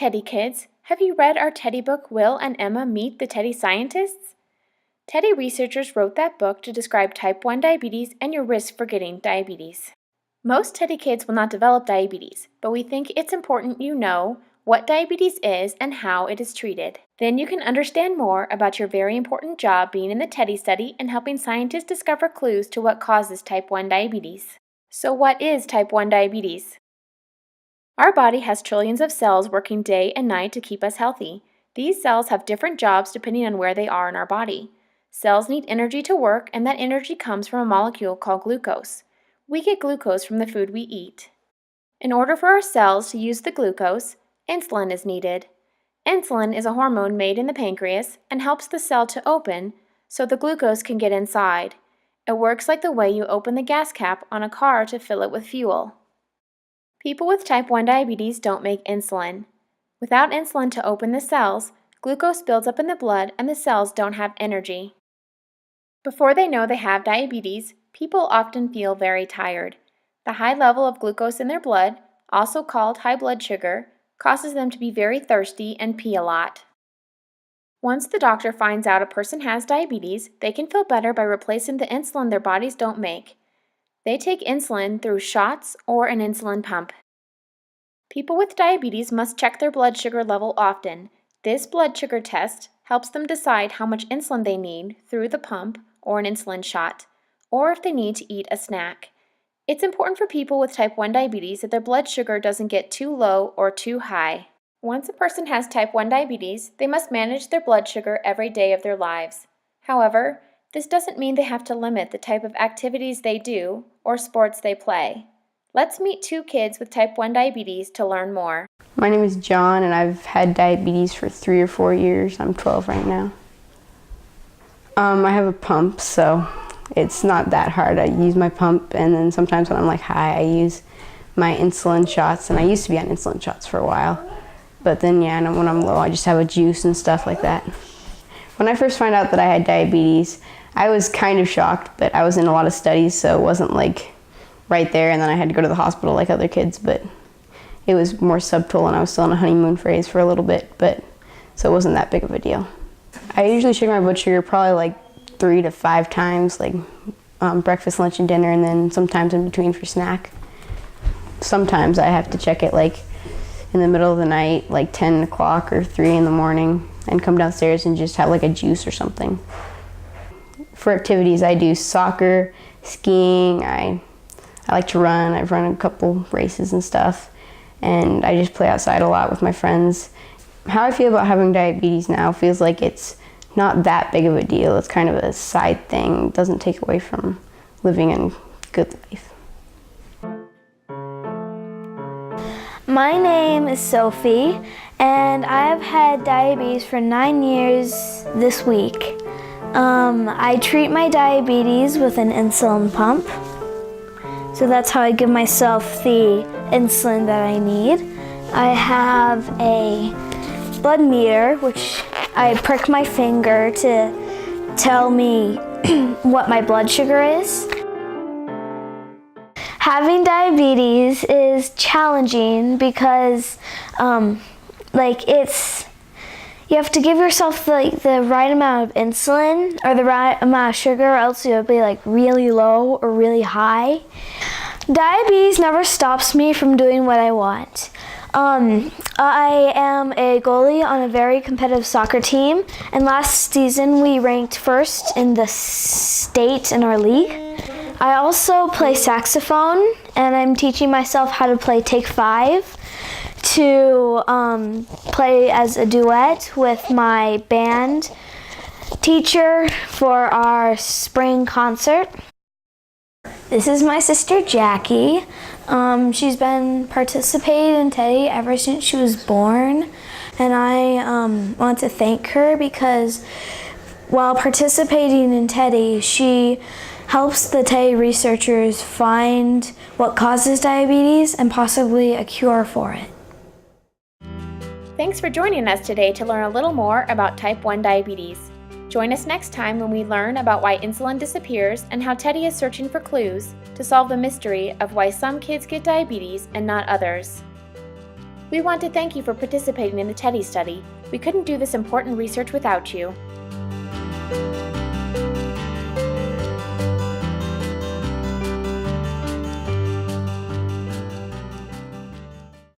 Teddy kids, have you read our Teddy book, Will and Emma Meet the Teddy Scientists? Teddy researchers wrote that book to describe type 1 diabetes and your risk for getting diabetes. Most Teddy kids will not develop diabetes, but we think it's important you know what diabetes is and how it is treated. Then you can understand more about your very important job being in the Teddy study and helping scientists discover clues to what causes type 1 diabetes. So what is type 1 diabetes? Our body has trillions of cells working day and night to keep us healthy. These cells have different jobs depending on where they are in our body. Cells need energy to work, and that energy comes from a molecule called glucose. We get glucose from the food we eat. In order for our cells to use the glucose, insulin is needed. Insulin is a hormone made in the pancreas and helps the cell to open so the glucose can get inside. It works like the way you open the gas cap on a car to fill it with fuel. People with type 1 diabetes don't make insulin. Without insulin to open the cells, glucose builds up in the blood and the cells don't have energy. Before they know they have diabetes, people often feel very tired. The high level of glucose in their blood, also called high blood sugar, causes them to be very thirsty and pee a lot. Once the doctor finds out a person has diabetes, they can feel better by replacing the insulin their bodies don't make. They take insulin through shots or an insulin pump. People with diabetes must check their blood sugar level often. This blood sugar test helps them decide how much insulin they need through the pump or an insulin shot, or if they need to eat a snack. It's important for people with type 1 diabetes that their blood sugar doesn't get too low or too high. Once a person has type 1 diabetes, they must manage their blood sugar every day of their lives. However, this doesn't mean they have to limit the type of activities they do or sports they play. Let's meet two kids with type 1 diabetes to learn more. My name is John, and I've had diabetes for 3 or 4 years. I'm 12 right now. I have a pump, so it's not that hard. I use my pump, and then sometimes when I'm like high, I use my insulin shots, and I used to be on insulin shots for a while. But then, yeah, and when I'm low, I just have a juice and stuff like that. When I first found out that I had diabetes, I was kind of shocked, but I was in a lot of studies, so it wasn't like right there, and then I had to go to the hospital like other kids, but it was more subtle, and I was still in a honeymoon phase for a little bit, but so it wasn't that big of a deal. I usually check my blood sugar probably like 3 to 5 times, like breakfast, lunch, and dinner, and then sometimes in between for snack. Sometimes I have to check it like in the middle of the night, like 10 o'clock or 3 in the morning, and come downstairs and just have like a juice or something. For activities, I do soccer, skiing, I like to run. I've run a couple races and stuff, and I just play outside a lot with my friends. How I feel about having diabetes now feels like it's not that big of a deal. It's kind of a side thing. It doesn't take away from living a good life. My name is Sophie, and I have had diabetes for 9 years this week. I treat my diabetes with an insulin pump. So that's how I give myself the insulin that I need. I have a blood meter, which I prick my finger to tell me what my blood sugar is. Having diabetes is challenging because you have to give yourself the right amount of insulin or the right amount of sugar, or else you'll be like really low or really high. Diabetes never stops me from doing what I want. I am a goalie on a very competitive soccer team, and last season we ranked first in the state in our league. I also play saxophone, and I'm teaching myself how to play Take 5 to play as a duet with my band teacher for our spring concert. This is my sister Jackie. She's been participating in Teddy ever since she was born, and I want to thank her because while participating in Teddy, she helps the Teddy researchers find what causes diabetes and possibly a cure for it. Thanks for joining us today to learn a little more about type 1 diabetes. Join us next time when we learn about why insulin disappears and how Teddy is searching for clues to solve the mystery of why some kids get diabetes and not others. We want to thank you for participating in the TEDdy study. We couldn't do this important research without you.